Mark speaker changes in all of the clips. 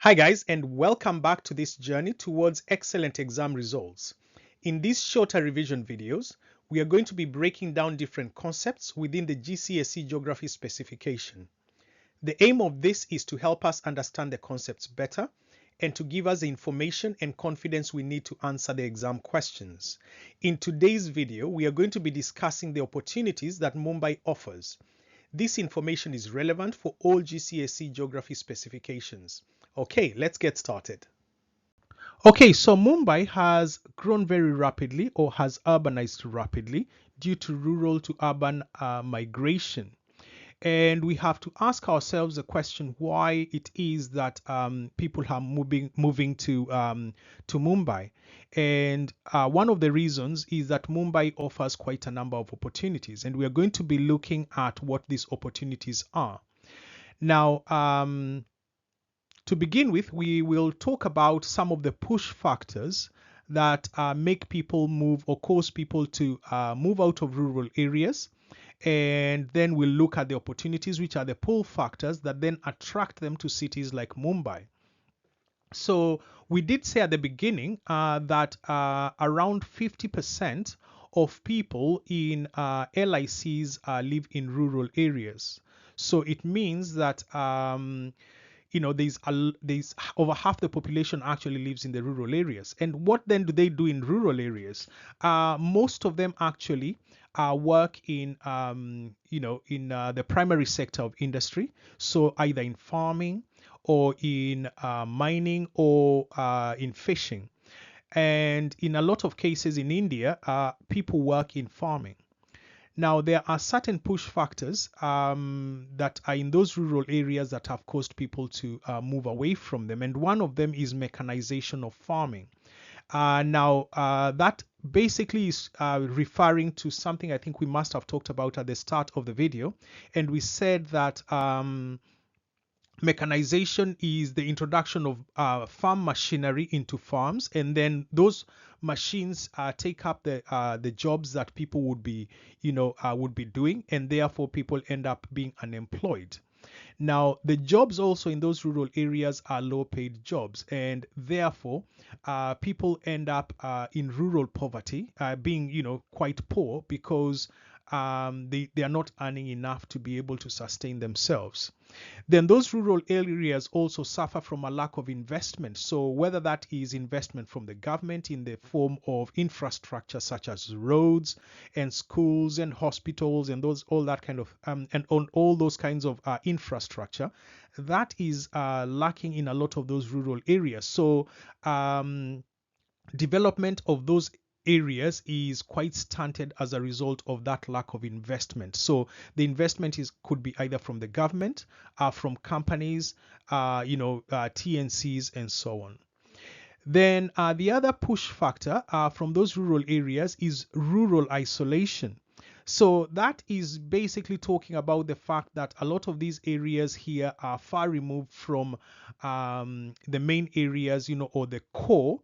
Speaker 1: Hi guys, and welcome back to this journey towards excellent exam results. In these shorter revision videos, we are going to be breaking down different concepts within the GCSE Geography specification. The aim of this is to help us understand the concepts better and to give us the information and confidence we need to answer the exam questions. In today's video, we are going to be discussing the opportunities that Mumbai offers. This information is relevant for all GCSE geography specifications. Okay, let's get started. Okay, so Mumbai has grown very rapidly or has urbanized rapidly due to rural to urban migration. And we have to ask ourselves the question why it is that people are moving to Mumbai. And one of the reasons is that Mumbai offers quite a number of opportunities, and we are going to be looking at what these opportunities are. Now, to begin with, we will talk about some of the push factors that make people move or cause people to move out of rural areas. And then we'll look at the opportunities, which are the pull factors that then attract them to cities like Mumbai. So we did say at the beginning that around 50% of people in LICs live in rural areas. So it means that there's over half the population actually lives in the rural areas. And what then do they do in rural areas? Most of them actually work in the primary sector of industry, so either in farming or in mining or in fishing. And in a lot of cases in India, people work in farming. Now, there are certain push factors that are in those rural areas that have caused people to move away from them. And one of them is mechanization of farming. That basically is referring to something I think we must have talked about at the start of the video. And we said that mechanization is the introduction of farm machinery into farms, and then those machines take up the jobs that people would be doing, and therefore people end up being unemployed. Now, the jobs also in those rural areas are low paid jobs, and therefore people end up in rural poverty, being quite poor because they are not earning enough to be able to sustain themselves. Then those rural areas also suffer from a lack of investment. So whether that is investment from the government in the form of infrastructure such as roads and schools and hospitals and those all that kind of and on all those kinds of infrastructure, that is lacking in a lot of those rural areas. So development of those areas is quite stunted as a result of that lack of investment. So the investment could be either from the government, from companies, TNCs, and so on. Then the other push factor from those rural areas is rural isolation. So that is basically talking about the fact that a lot of these areas here are far removed from the main areas, or the core.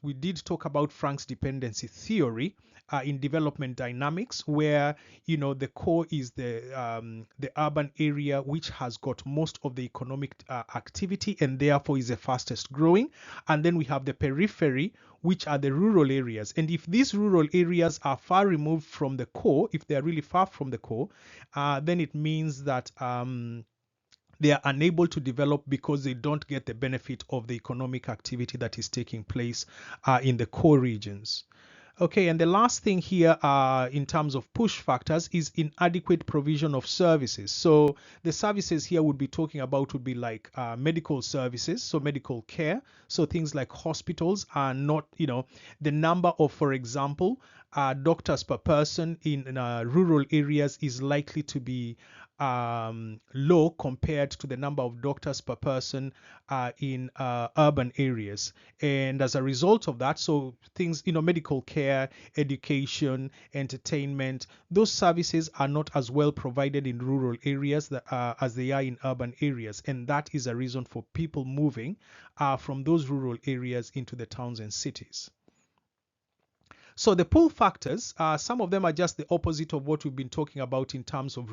Speaker 1: We did talk about Frank's dependency theory in development dynamics, where the core is the urban area, which has got most of the economic activity and therefore is the fastest growing. And then we have the periphery, which are the rural areas. And if these rural areas are far removed from the core, if they are really far from the core, then it means that they are unable to develop because they don't get the benefit of the economic activity that is taking place in the core regions. Okay, and the last thing here in terms of push factors is inadequate provision of services. So the services here would be talking about would be like medical services, so medical care. So things like hospitals are not, the number of, for example, doctors per person in rural areas is likely to be low compared to the number of doctors per person in urban areas. And as a result of that, so things, medical care, education, entertainment, those services are not as well provided in rural areas as they are in urban areas. And that is a reason for people moving from those rural areas into the towns and cities. So the pull factors, some of them are just the opposite of what we've been talking about in terms of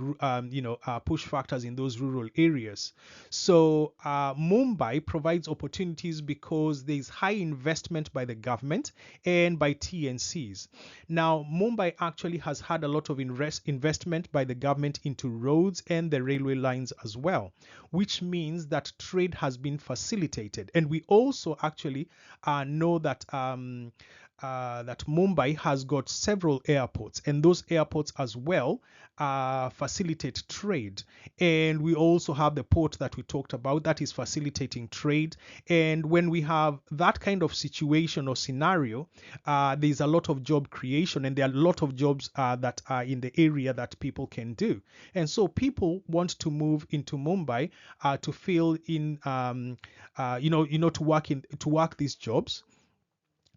Speaker 1: push factors in those rural areas. So Mumbai provides opportunities because there is high investment by the government and by TNCs. Now Mumbai actually has had a lot of investment by the government into roads and the railway lines as well, which means that trade has been facilitated. And we also actually know that that Mumbai has got several airports, and those airports as well facilitate trade. And we also have the port that we talked about that is facilitating trade. And when we have that kind of situation or scenario, there's a lot of job creation, and there are a lot of jobs that are in the area that people can do. And so people want to move into Mumbai to fill in, to work these jobs.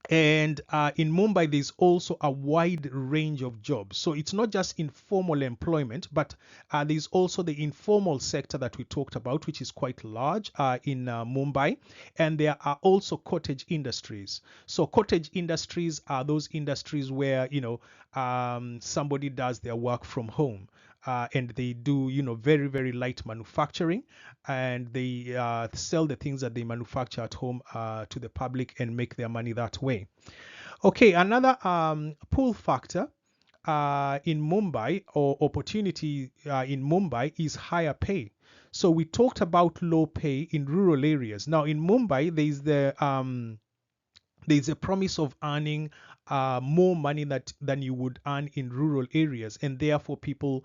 Speaker 1: And in Mumbai, there's also a wide range of jobs. So it's not just informal employment, but there's also the informal sector that we talked about, which is quite large in Mumbai. And there are also cottage industries. So cottage industries are those industries where, somebody does their work from home. And they do, very, very light manufacturing, and they sell the things that they manufacture at home to the public and make their money that way. Okay, another pull factor in Mumbai, or opportunity in Mumbai, is higher pay. So we talked about low pay in rural areas. Now in Mumbai, there's a promise of earning more money than you would earn in rural areas, and therefore people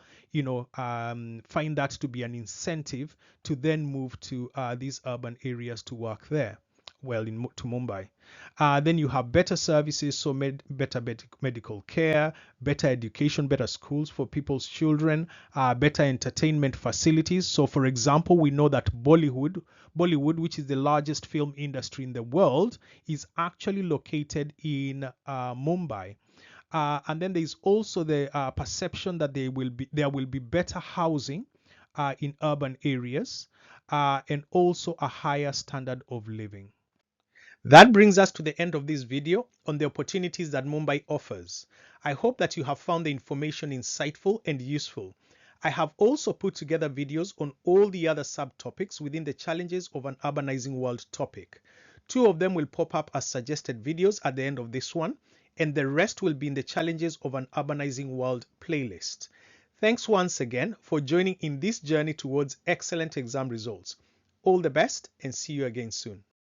Speaker 1: find that to be an incentive to then move to these urban areas to work there, well, to Mumbai. Then you have better services, so better medical care, better education, better schools for people's children, better entertainment facilities. So for example, we know that Bollywood, which is the largest film industry in the world, is actually located in Mumbai. And then there is also the perception that there will be better housing in urban areas, and also a higher standard of living. That brings us to the end of this video on the opportunities that Mumbai offers. I hope that you have found the information insightful and useful. I have also put together videos on all the other subtopics within the challenges of an urbanizing world topic. 2 of them will pop up as suggested videos at the end of this one, and the rest will be in the challenges of an urbanizing world playlist. Thanks once again for joining in this journey towards excellent exam results. All the best, and see you again soon.